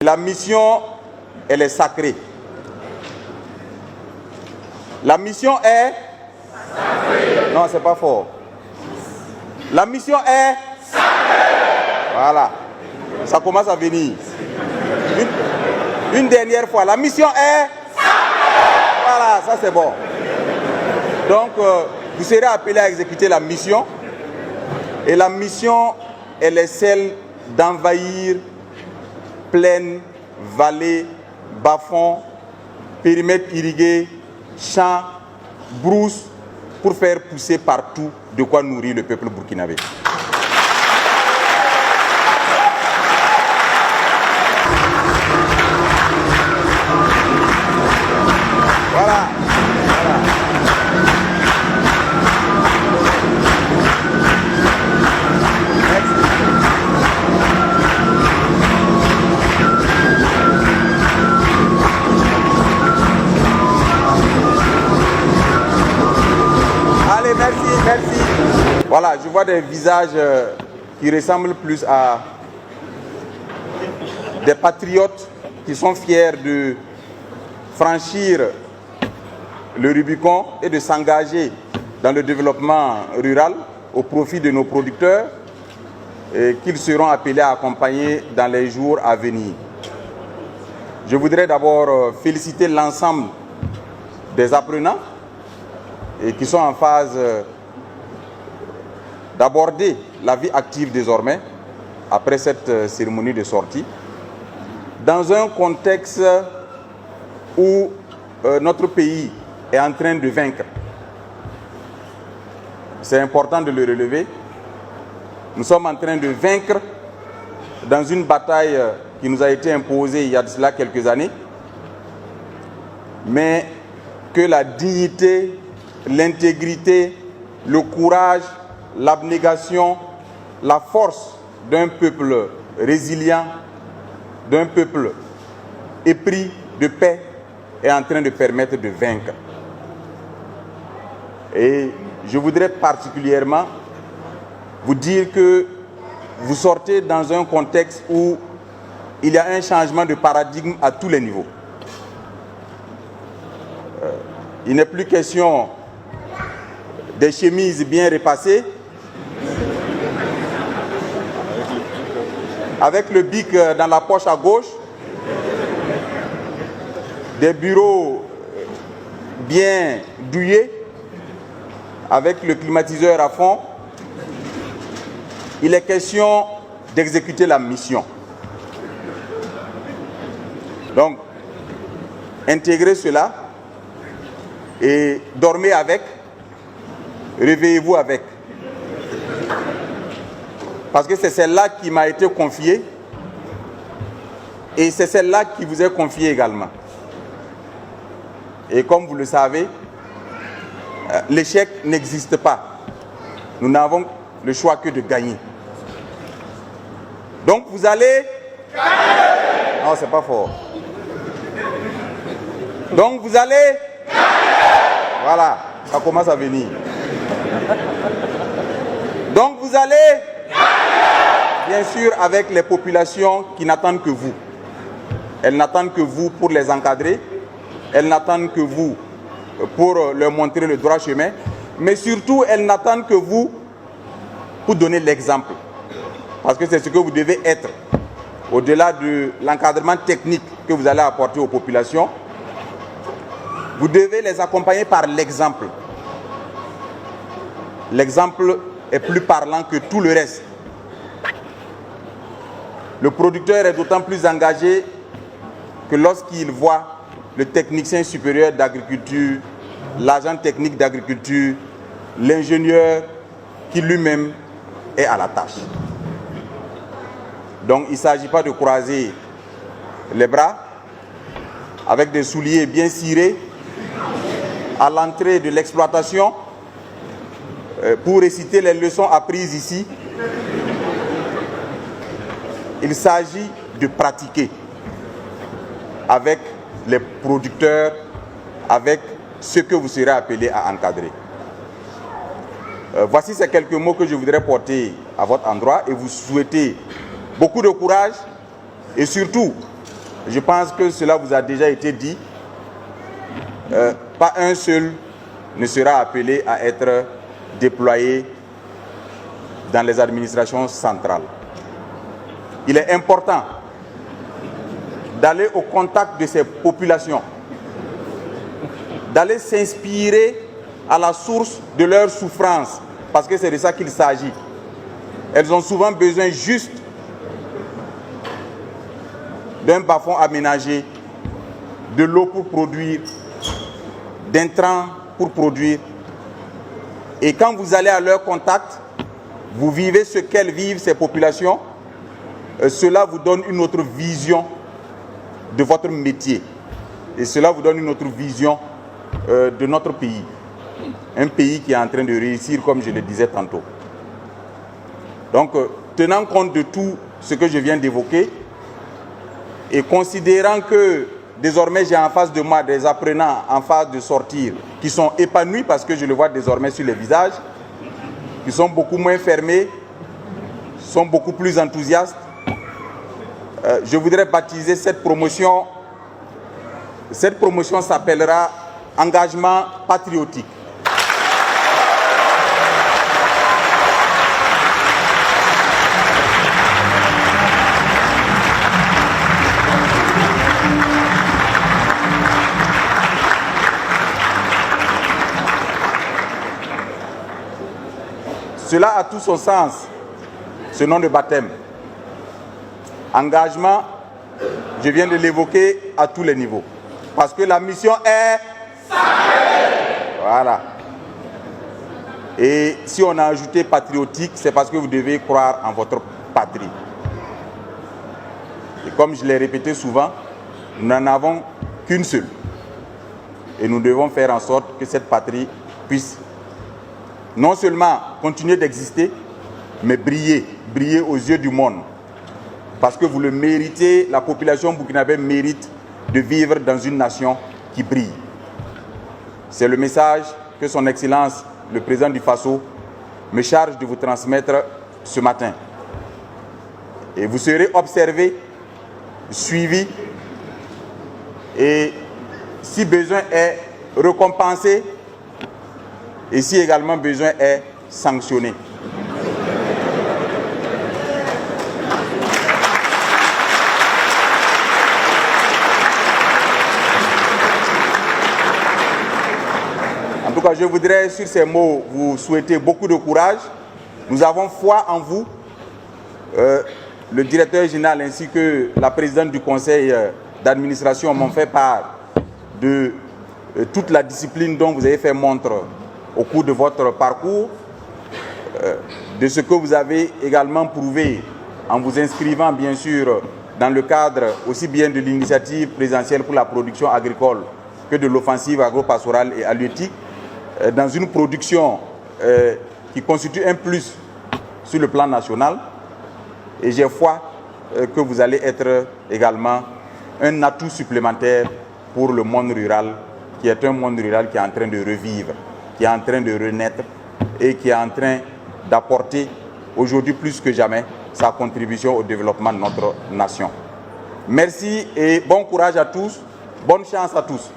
La mission, elle est sacrée. La mission est sacrée. Non, c'est pas fort. La mission est sacrée. Voilà. Ça commence à venir. Une dernière fois. La mission est sacrée. Voilà, ça c'est bon. Donc, vous serez appelés à exécuter la mission. Et la mission, elle est celle d'envahir plaines, vallées, bas-fonds, périmètres irrigués, champs, brousses, pour faire pousser partout de quoi nourrir le peuple burkinabé. Voilà. Merci. Voilà, je vois des visages qui ressemblent plus à des patriotes qui sont fiers de franchir le Rubicon et de s'engager dans le développement rural au profit de nos producteurs et qu'ils seront appelés à accompagner dans les jours à venir. Je voudrais d'abord féliciter l'ensemble des apprenants et qui sont en phase d'aborder la vie active désormais, après cette cérémonie de sortie, dans un contexte où notre pays est en train de vaincre. C'est important de le relever. Nous sommes en train de vaincre dans une bataille qui nous a été imposée il y a de cela quelques années, mais que la dignité, l'intégrité, le courage, l'abnégation, la force d'un peuple résilient, d'un peuple épris de paix est en train de permettre de vaincre. Et je voudrais particulièrement vous dire que vous sortez dans un contexte où il y a un changement de paradigme à tous les niveaux. Il n'est plus question des chemises bien repassées, avec le bic dans la poche à gauche, des bureaux bien douillés, avec le climatiseur à fond. Il est question d'exécuter la mission. Donc, intégrez cela et dormez avec, réveillez-vous avec. Parce que c'est celle-là qui m'a été confiée et c'est celle-là qui vous est confiée également. Et comme vous le savez, l'échec n'existe pas. Nous n'avons le choix que de gagner. Donc vous allez gagner. Non, c'est pas fort. Donc vous allez gagner. Voilà, ça commence à venir. Donc vous allez bien sûr avec les populations qui n'attendent que vous. Elles n'attendent que vous pour les encadrer. Elles n'attendent que vous pour leur montrer le droit chemin. Mais surtout, elles n'attendent que vous pour donner l'exemple. Parce que c'est ce que vous devez être. Au-delà de l'encadrement technique que vous allez apporter aux populations, vous devez les accompagner par l'exemple. L'exemple est plus parlant que tout le reste. Le producteur est d'autant plus engagé que lorsqu'il voit le technicien supérieur d'agriculture, l'agent technique d'agriculture, l'ingénieur qui lui-même est à la tâche. Donc il ne s'agit pas de croiser les bras avec des souliers bien cirés à l'entrée de l'exploitation pour réciter les leçons apprises ici. Il s'agit de pratiquer avec les producteurs, avec ceux que vous serez appelés à encadrer. Voici ces quelques mots que je voudrais porter à votre endroit et vous souhaiter beaucoup de courage et surtout Je pense que cela vous a déjà été dit. Pas un seul ne sera appelé à être déployé dans les administrations centrales. Il est important d'aller au contact de ces populations, d'aller s'inspirer à la source de leur souffrance, parce que c'est de ça qu'il s'agit. Elles ont souvent besoin juste d'un bas-fond aménagé, de l'eau pour produire, d'intrants pour produire. Et quand vous allez à leur contact, vous vivez ce qu'elles vivent, ces populations. Cela vous donne une autre vision de votre métier. Et cela vous donne une autre vision de notre pays. Un pays qui est en train de réussir, comme je le disais tantôt. Donc, tenant compte de tout ce que je viens d'évoquer, et considérant que désormais j'ai en face de moi des apprenants en phase de sortir qui sont épanouis parce que je le vois désormais sur les visages, qui sont beaucoup moins fermés, sont beaucoup plus enthousiastes, je voudrais baptiser cette promotion. Cette promotion s'appellera Engagement patriotique. Cela a tout son sens, ce nom de baptême. Engagement, je viens de l'évoquer à tous les niveaux. Parce que la mission est... Voilà. Et si on a ajouté patriotique, c'est parce que vous devez croire en votre patrie. Et comme je l'ai répété souvent, nous n'en avons qu'une seule. Et nous devons faire en sorte que cette patrie puisse non seulement continuer d'exister, mais briller aux yeux du monde. Parce que vous le méritez, la population burkinabé mérite de vivre dans une nation qui brille. C'est le message que son Excellence, le président du Faso, me charge de vous transmettre ce matin. Et vous serez observés, suivis, et si besoin est récompensé, et si également besoin est sanctionné. En tout cas, je voudrais, sur ces mots, vous souhaiter beaucoup de courage. Nous avons foi en vous. Le directeur général ainsi que la présidente du conseil d'administration m'ont fait part de toute la discipline dont vous avez fait montre au cours de votre parcours, de ce que vous avez également prouvé en vous inscrivant bien sûr dans le cadre aussi bien de l'initiative présidentielle pour la production agricole que de l'offensive agro-pastorale et halieutique, dans une production qui constitue un plus sur le plan national. Et j'ai foi que vous allez être également un atout supplémentaire pour le monde rural, qui est un monde rural qui est en train de revivre, qui est en train de renaître et qui est en train d'apporter aujourd'hui plus que jamais sa contribution au développement de notre nation. Merci et bon courage à tous, bonne chance à tous.